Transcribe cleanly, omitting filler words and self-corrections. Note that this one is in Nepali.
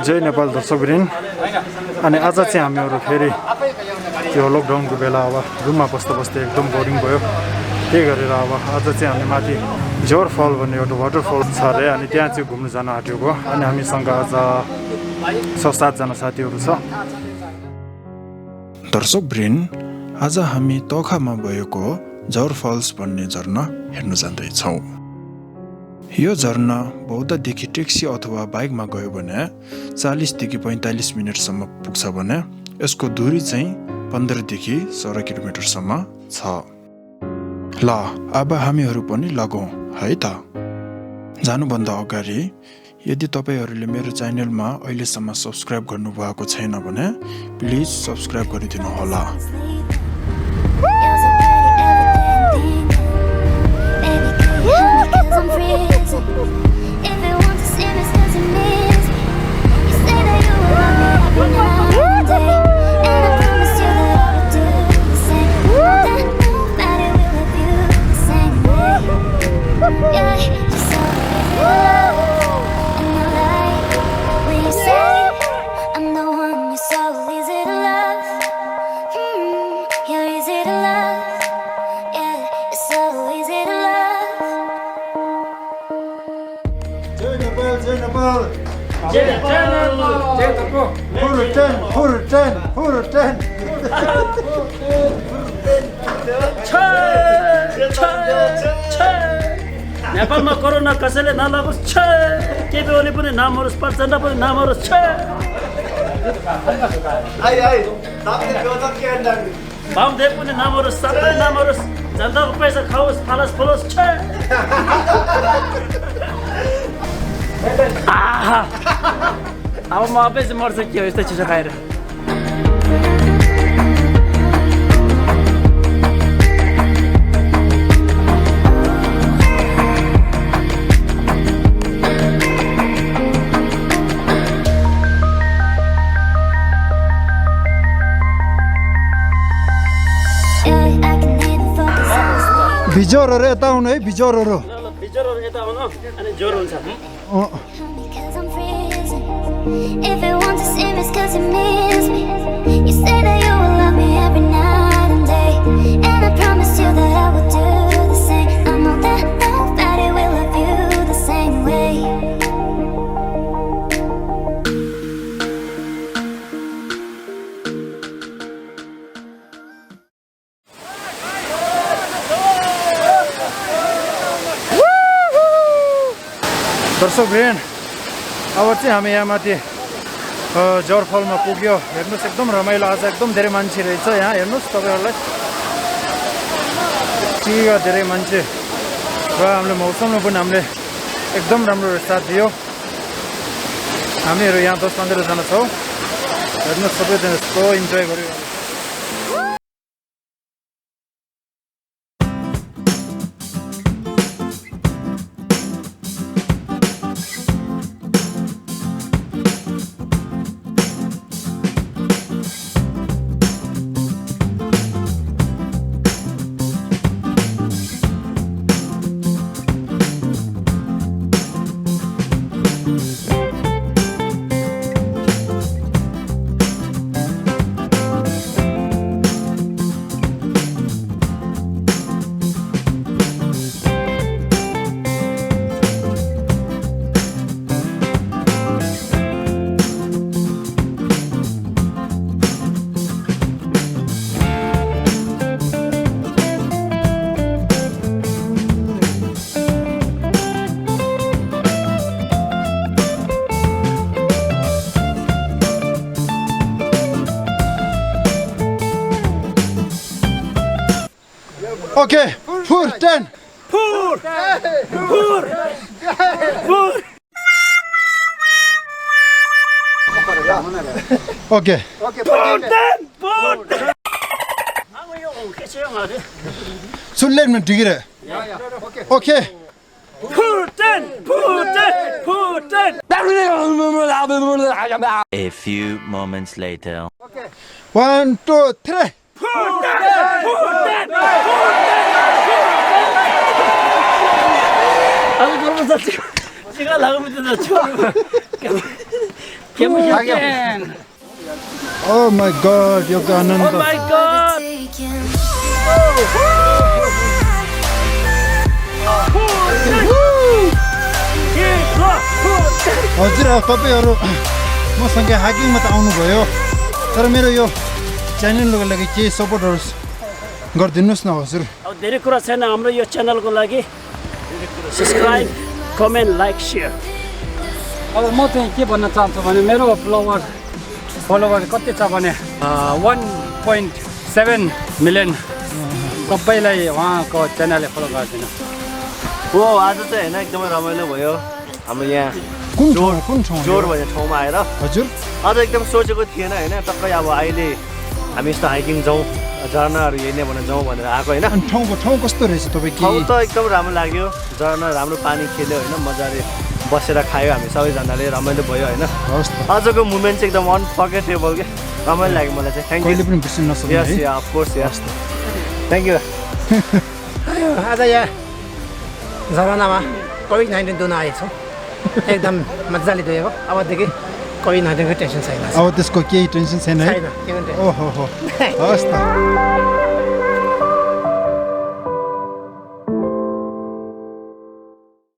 जय नेपाल दर्शकवृन्द अनि आज चाहिँ हामीहरू फेरि त्यो लकडाउनको बेला अब रुममा बस्दा बस्दै एकदम बोरिङ भयो त्यही गरेर अब आज चाहिँ हामी माथि जोर फल भन्ने एउटा वाटरफल छ अरे अनि त्यहाँ चाहिँ घुम्न जान आँटेको अनि हामीसँग आज 6-7 जना साथीहरू छ दर्शकवृन्द आज हामी तोखामा भएको जोर फल्स भन्ने झरना हेर्न जाँदैछौँ यो झरना बौद्धदेखि ट्याक्सी अथवा बाइकमा गयो भने 40 देखि 45 मिनटसम्म पुग्छ भने यसको दूरी चाहिँ 15 देखि 16 किलोमिटरसम्म छ ल अब हामीहरू पनि लगौँ है त जानुभन्दा अगाडि यदि तपाईहरूले मेरो च्यानलमा अहिलेसम्म सब्स्क्राइब गर्नुभएको छैन भने प्लिज सब्स्क्राइब गरिदिनु होला नेपालमा कोरोना कसैले नलागोस् छ केपी ओली पनि नमरोस् प्रचण्ड पनि नमरोस् छ वामदेव पनि नमरोस् सबै नमरोस् जनताको पैसा खाओस् फालस फलोस् छ अब म आफै चाहिँ मर्छ के हो यस्तो चिसो खाएर बिजोरहरु यता आउनु है बिजोरहरु यता आउनु अनि जोर हुन्छ If it wants to see me, it's 'cause you miss me. You say that you will love me every night and day, and I promise you that I will do the same. I know that nobody will love you the same way. दर्शकवृन्द अब चाहिँ हामी यहाँ माथि जोर फलमा पुग्यो हेर्नुहोस् एकदम रमाइलो आज एकदम धेरै मान्छे रहेछ यहाँ हेर्नुहोस् तपाईहरुलाई चिया धेरै मान्छे र हामीले मौसममा पनि हामीले एकदम राम्रो साथ दियो हामीहरू यहाँ 10-15 जना छौँ हेर्नुहोस् सबैजना यस्तो इन्जोय गर्यो Okay, pour 10. Pour. Okay. सुनलेन में डिगरे. Okay. A few moments later. 1, 2, 3. अब गर्नु सक्छ चिका लाग्नु त छोड्नु Give me your Hagen. hand. Oh my god, यो Oh आनन्द my God. हजुर अब तपाईँहरू मसँग हाइकिङमा त आउनुभयो तर मेरो यो च्यानलको लागि केही सपोर्टहरू गरिदिनुहोस् न हजुर अब धेरै कुरा छैन हाम्रो यो च्यानलको लागि सब्सक्राइब कमेन्ट लाइक सेयर अब म चाहिँ के भन्न चाहन्छु भने मेरो फलोवर कति छ भने 1.7 मिलियन सबैलाई उहाँको च्यानलले फलो गरिदिनु हो आज चाहिँ होइन एकदमै रमाइलो भयो हाम्रो यहाँ कुन ठाउँ जोर भन्ने ठाउँमा आएर हजुर आज एकदम सोचेको थिएन होइन टक्कै अब अहिले हामी यस्तो हाइकिङ जाउँ झरनाहरू हेर्ने भनेर जाउँ भनेर आएको होइन अनि ठाउँ कस्तो रहेछ तपाईँ के ठाउँ त एकदम राम्रो लाग्यो झरना राम्रो पानी खेल्यो होइन मजाले बसेर खायो हामी सबैजनाले रमाइलो भयो होइन हवस् त आजको मुमेन्ट चाहिँ एकदम अनफर्गेटेबल क्या रमाइलो लाग्यो मलाई चाहिँ थ्याङ्क कहिले यू पनि बिर्सिन नसक्ने यस है या अफकोर्स यस थ्याङ्क यू आज यहाँ झरनामा कोभिड-19 दुन आएछौँ एकदम मजाले दुखेको अबदेखि कोभिड-19को टेन्सन छैन अब त्यसको केही टेन्सन छैन है छैन के पनि टेन्सन ओहो हो हवस् त